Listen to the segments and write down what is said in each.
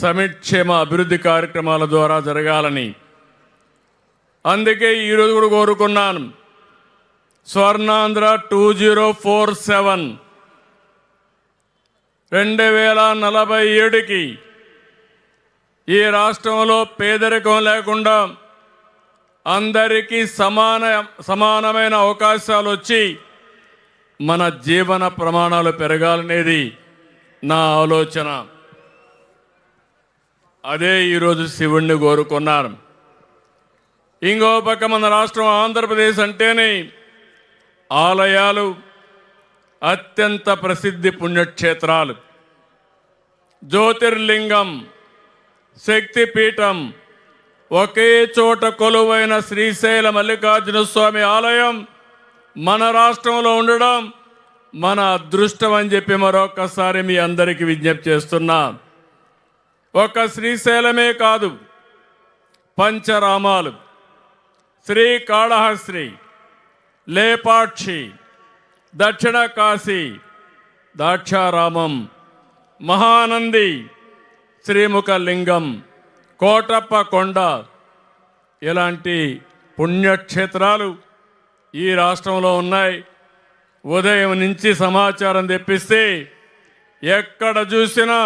సమిక్షేమ అభివృద్ధి కార్యక్రమాల ద్వారా జరగాలని అందుకే ఈరోజు కూడా కోరుకున్నాను. స్వర్ణాంధ్ర 2047 2047కి ఈ రాష్ట్రంలో పేదరికం లేకుండా అందరికీ సమానమైన అవకాశాలు వచ్చి మన జీవన ప్రమాణాలు పెరగాలనేది నా ఆలోచన. అదే ఈరోజు శివుణ్ణి కోరుకున్నాను. ఇంకో పక్క మన రాష్ట్రం ఆంధ్రప్రదేశ్ అంటేనే ఆలయాలు, అత్యంత ప్రసిద్ధి పుణ్యక్షేత్రాలు, జ్యోతిర్లింగం, శక్తిపీఠం, ఒకే చోట కొలువైన శ్రీశైల మల్లికార్జున స్వామి ఆలయం మన రాష్ట్రంలో ఉండడం మన అదృష్టం అని చెప్పి మరొకసారి మీ అందరికీ విజ్ఞప్తి చేస్తున్నా. ఒక శ్రీశైలమే కాదు, పంచరామాలు, శ్రీకాళహస్తి, లేపాక్షి, దక్షిణ కాశీ, దాక్షారామం, మహానంది, శ్రీముఖలింగం, కోటప్ప కొండ ఇలాంటి పుణ్యక్షేత్రాలు ఈ రాష్ట్రంలో ఉన్నాయి. ఉదయం నుంచి సమాచారం తెప్పిస్తే ఎక్కడ చూసినా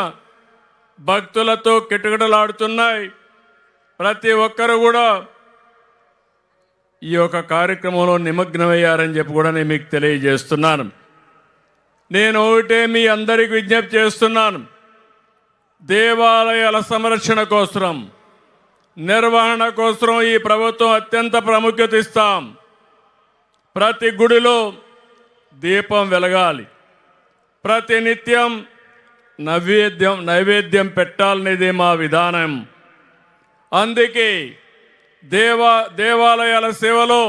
భక్తులతో కిటకిటలాడుతున్నాయి. ప్రతి ఒక్కరు కూడా ఈ యొక్క కార్యక్రమంలో నిమగ్నమయ్యారని చెప్పి కూడా నేను మీకు తెలియజేస్తున్నాను. నేను ఒకటే మీ అందరికీ విజ్ఞప్తి చేస్తున్నాను. దేవాలయాల సంరక్షణ కోసం, నిర్వహణ కోసం ఈ ప్రభుత్వం అత్యంత ప్రాముఖ్యత ఇస్తాం. ప్రతి గుడిలో దీపం వెలగాలి, ప్రతి నిత్యం నైవేద్యం పెట్టాలనేది మా విధానం. అందుకే దేవాలయాల సేవలో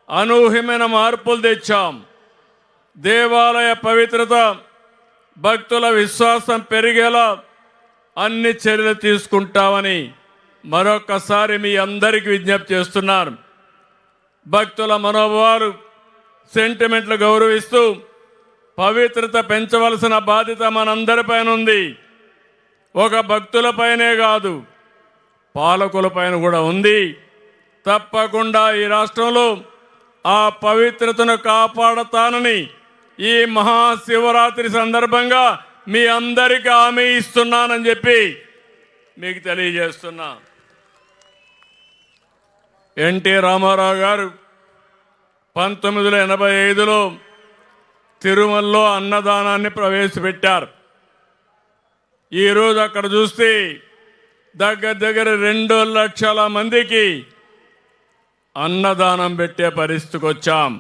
అనూహ్యమైన మార్పులు తెచ్చాం. దేవాలయ పవిత్రత, భక్తుల విశ్వాసం పెరిగేలా అన్ని చర్యలు తీసుకుంటామని మరొకసారి మీ అందరికీ విజ్ఞప్తి చేస్తున్నాను. భక్తుల మనోభావాలు, సెంటిమెంట్లు గౌరవిస్తూ పవిత్రత పెంచవలసిన బాధ్యత మనందరిపైన ఉంది. ఒక భక్తులపైనే కాదు, పాలకులపైన కూడా ఉంది. తప్పకుండా ఈ రాష్ట్రంలో ఆ పవిత్రతను కాపాడతానని ఈ మహాశివరాత్రి సందర్భంగా మీ అందరికీ హామీ ఇస్తున్నానని చెప్పి మీకు తెలియజేస్తున్నా. ఎన్టీ రామారావు గారు 1985లో తిరుమలలో అన్నదానాన్ని ప్రవేశపెట్టారు. ఈరోజు అక్కడ చూస్తే దగ్గర 2 లక్షల మందికి అన్నదానం పెట్టే పరిస్థితికి వచ్చాం.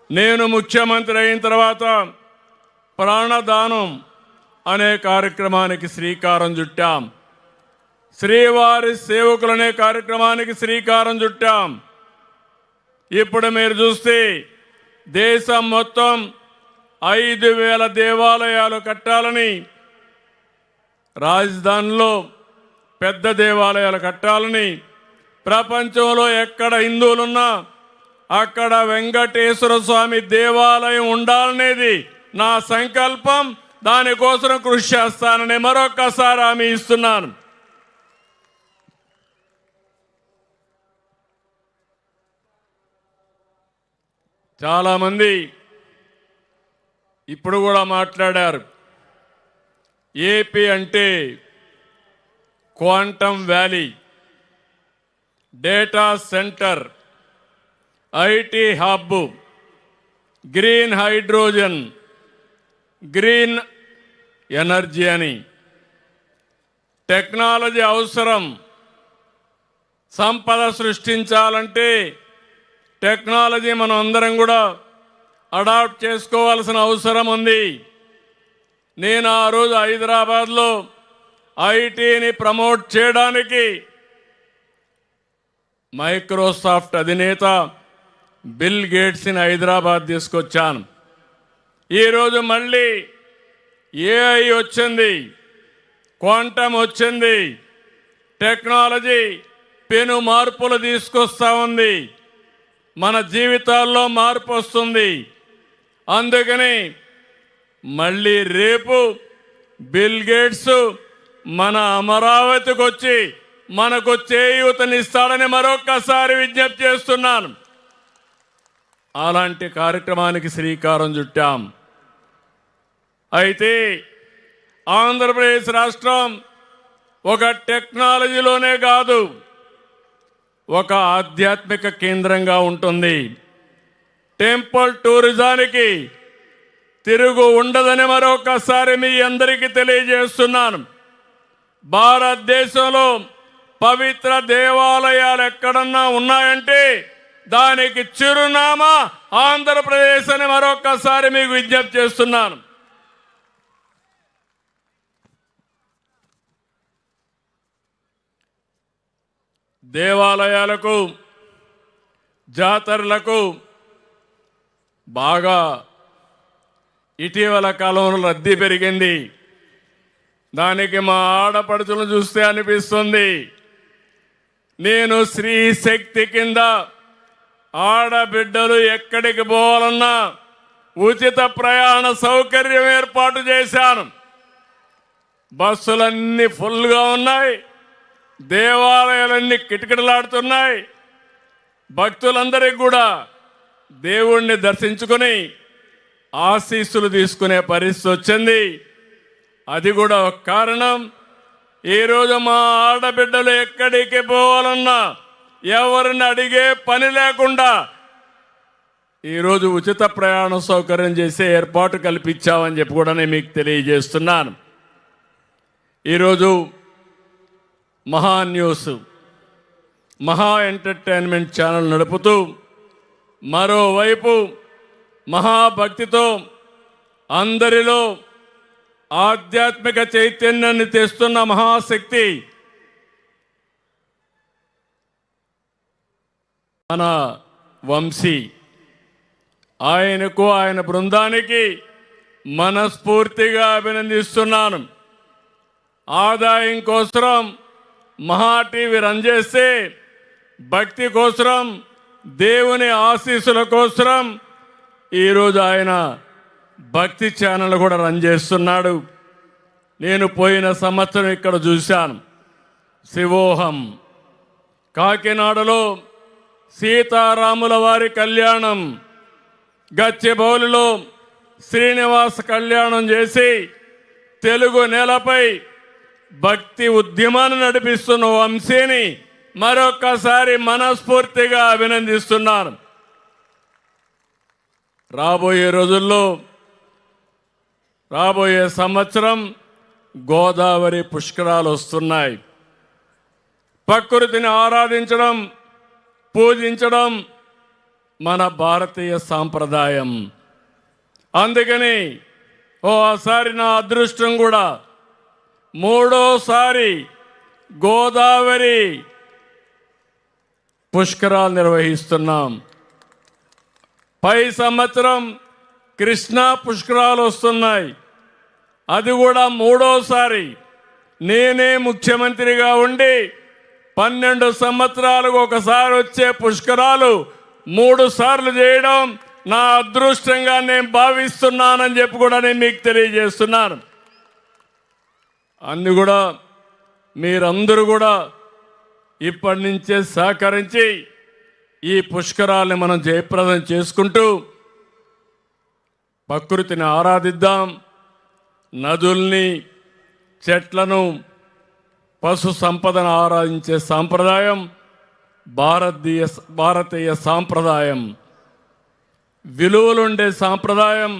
నేను ముఖ్యమంత్రి అయిన తర్వాత ప్రాణదానం అనే కార్యక్రమానికి శ్రీకారం చుట్టాం. శ్రీవారి సేవకులనే కార్యక్రమానికి శ్రీకారం చుట్టాం. ఇప్పుడు మీరు చూస్తే దేశం మొత్తం 5,000 దేవాలయాలు కట్టాలని, రాజధానిలో పెద్ద దేవాలయాలు కట్టాలని, ప్రపంచంలో ఎక్కడ హిందువులున్నా అక్కడ వెంకటేశ్వర స్వామి దేవాలయం ఉండాలనేది నా సంకల్పం. దానికోసం కృషి చేస్తానని మరొకసారి హామీ ఇస్తున్నాను. చాలామంది ఇప్పుడు కూడా మాట్లాడారు. ఏపీ అంటే quantum valley, data centre, IT hub, green hydrogen, green energy అని. టెక్నాలజీ అవసరం. సంపద సృష్టించాలంటే టెక్నాలజీ మనం అందరం కూడా అడాప్ట్ చేసుకోవాల్సిన అవసరం ఉంది. నేను ఆ రోజు హైదరాబాద్లో ఐటీని ప్రమోట్ చేయడానికి మైక్రోసాఫ్ట్ అధినేత బిల్ గేట్స్ని హైదరాబాద్ తీసుకొచ్చాను. ఈరోజు మళ్ళీ ఏఐ వచ్చింది, క్వాంటమ్ వచ్చింది, టెక్నాలజీ పెను మార్పులు తీసుకొస్తా ఉంది. మన జీవితాల్లో మార్పు వస్తుంది. అందుకని మళ్ళీ రేపు బిల్ గేట్స్ మన అమరావతికి వచ్చి మనకు చేయూతనిస్తాడని మరొక్కసారి విజ్ఞప్తి చేస్తున్నాను. అలాంటి కార్యక్రమానికి శ్రీకారం చుట్టాం. అయితే ఆంధ్రప్రదేశ్ రాష్ట్రం ఒక టెక్నాలజీలోనే కాదు, ఒక ఆధ్యాత్మిక కేంద్రంగా ఉంటుంది. టెంపుల్ టూరిజానికి తిరుగు ఉండదని మరొకసారి మీ అందరికీ తెలియజేస్తున్నాను. భారతదేశంలో పవిత్ర దేవాలయాలు ఎక్కడన్నా ఉన్నాయంటే దానికి చిరునామా ఆంధ్రప్రదేశ్ అని మరొకసారి మీకు విజ్ఞప్తి చేస్తున్నాను. దేవాలయాలకు, జాతరలకు బాగా ఇటీవల కాలంలో రద్దీ పెరిగింది. దానికి మా ఆడపడుచులను చూస్తే అనిపిస్తుంది, నేను స్త్రీ శక్తి కింద ఆడబిడ్డలు ఎక్కడికి పోవాలన్నా ఉచిత ప్రయాణ సౌకర్యం ఏర్పాటు చేశాను. బస్సులన్నీ ఫుల్గా ఉన్నాయి, దేవాలయాలన్నీ కిటకిటలాడుతున్నాయి. భక్తులందరికీ కూడా దేవుణ్ణి దర్శించుకొని ఆశీస్సులు తీసుకునే పరిస్థితి వచ్చింది. అది కూడా ఒక కారణం. ఈరోజు మా ఆడబిడ్డలు ఎక్కడికి పోవాలన్నా ఎవరిని అడిగే పని లేకుండా ఈరోజు ఉచిత ప్రయాణ సౌకర్యం చేసే ఏర్పాటు కల్పించామని చెప్పి కూడా నేను మీకు తెలియజేస్తున్నాను. ఈరోజు మహా న్యూస్, మహా ఎంటర్టైన్మెంట్ ఛానల్ నడుపుతూ మరోవైపు మహాభక్తితో అందరిలో ఆధ్యాత్మిక చైతన్యాన్ని తెస్తున్న మహాశక్తి మన వంశీ. ఆయనకు, ఆయన బృందానికి మనస్ఫూర్తిగా అభినందిస్తున్నాను. ఆదాయం కోసం మహా టీవీ రన్ చేస్తే భక్తి కోసం, దేవుని ఆశీస్సుల కోసం ఈరోజు ఆయన భక్తి ఛానల్ కూడా రన్ చేస్తున్నాడు. నేను పోయిన సంవత్సరం ఇక్కడ చూశాను. శివోహం కాకినాడలో సీతారాముల వారి కళ్యాణం, గచ్చిబౌలిలో శ్రీనివాస కళ్యాణం చేసి తెలుగు నేలపై భక్తి ఉద్యమాన్ని నడిపిస్తున్న వంశీని మరొక్కసారి మనస్ఫూర్తిగా అభినందిస్తున్నాను. రాబోయే రోజుల్లో, రాబోయే సంవత్సరం గోదావరి పుష్కరాలు వస్తున్నాయి. ప్రకృతిని ఆరాధించడం, పూజించడం మన భారతీయ సాంప్రదాయం. అందుకని ఓసారి నా అదృష్టం కూడా మూడోసారి గోదావరి పుష్కరాలు నిర్వహిస్తున్నాం. పై సంవత్సరం కృష్ణా పుష్కరాలు వస్తున్నాయి. అది కూడా మూడోసారి. నేనే ముఖ్యమంత్రిగా ఉండి 12 సంవత్సరాలకు ఒకసారి వచ్చే పుష్కరాలు 3 సార్లు చేయడం నా అదృష్టంగా నేను భావిస్తున్నానని చెప్పి కూడా నేను మీకు తెలియజేస్తున్నాను. అన్ని కూడా మీరందరూ కూడా ఇప్పటి నుంచే సహకరించి ఈ పుష్కరాల్ని మనం జయప్రదం చేసుకుంటూ ప్రకృతిని ఆరాధిద్దాం. నదుల్ని, చెట్లను, పశు సంపదను ఆరాధించే సాంప్రదాయం భారతీయ సాంప్రదాయం. విలువలుండే సాంప్రదాయం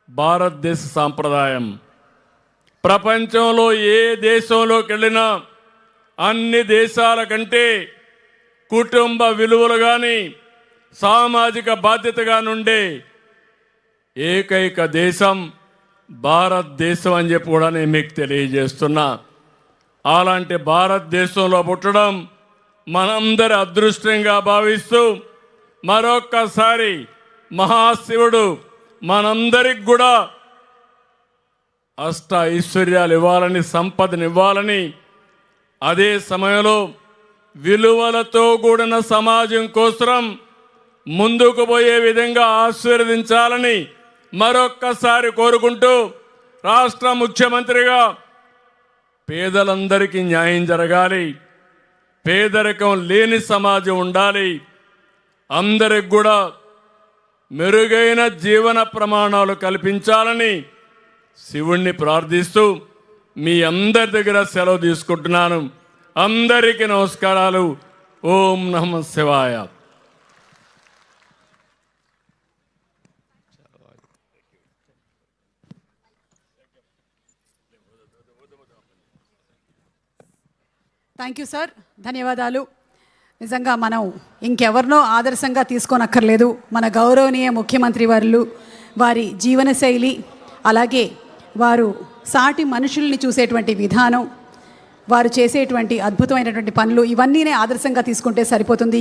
భారతదేశ సాంప్రదాయం. ప్రపంచంలో ఏ దేశంలోకి వెళ్ళినా అన్ని దేశాల కంటే కుటుంబ విలువలు కానీ, సామాజిక బాధ్యతగా నుండే ఏకైక దేశం భారతదేశం అని చెప్పి కూడా నేను మీకు తెలియజేస్తున్నా. అలాంటి భారతదేశంలో పుట్టడం మనందరి అదృష్టంగా భావిస్తూ మరొక్కసారి మహాశివుడు మనందరికి కూడా అష్ట ఐశ్వర్యాలు ఇవ్వాలని, సంపదనివ్వాలని, అదే సమయంలో విలువలతో కూడిన సమాజం కోసం ముందుకు పోయే విధంగా ఆశీర్వదించాలని మరొక్కసారి కోరుకుంటూ రాష్ట్ర ముఖ్యమంత్రిగా పేదలందరికీ న్యాయం జరగాలి, పేదరికం లేని సమాజం ఉండాలి, అందరికి కూడా మెరుగైన జీవన ప్రమాణాలు కల్పించాలని శివుణ్ణి ప్రార్థిస్తూ మీ అందరి దగ్గర సెలవు తీసుకుంటున్నాను. అందరికీ నమస్కారాలు. ఓం నమః శివాయ. థ్యాంక్ యూ సార్, ధన్యవాదాలు. నిజంగా మనం ఇంకెవరినో ఆదర్శంగా తీసుకోనక్కర్లేదు. మన గౌరవనీయ ముఖ్యమంత్రి వారి జీవనశైలి, అలాగే వారు సాటి మనుషుల్ని చూసేటువంటి విధానం, వారు చేసేటువంటి అద్భుతమైనటువంటి పనులు, ఇవన్నీనే ఆదర్శంగా తీసుకుంటే సరిపోతుంది.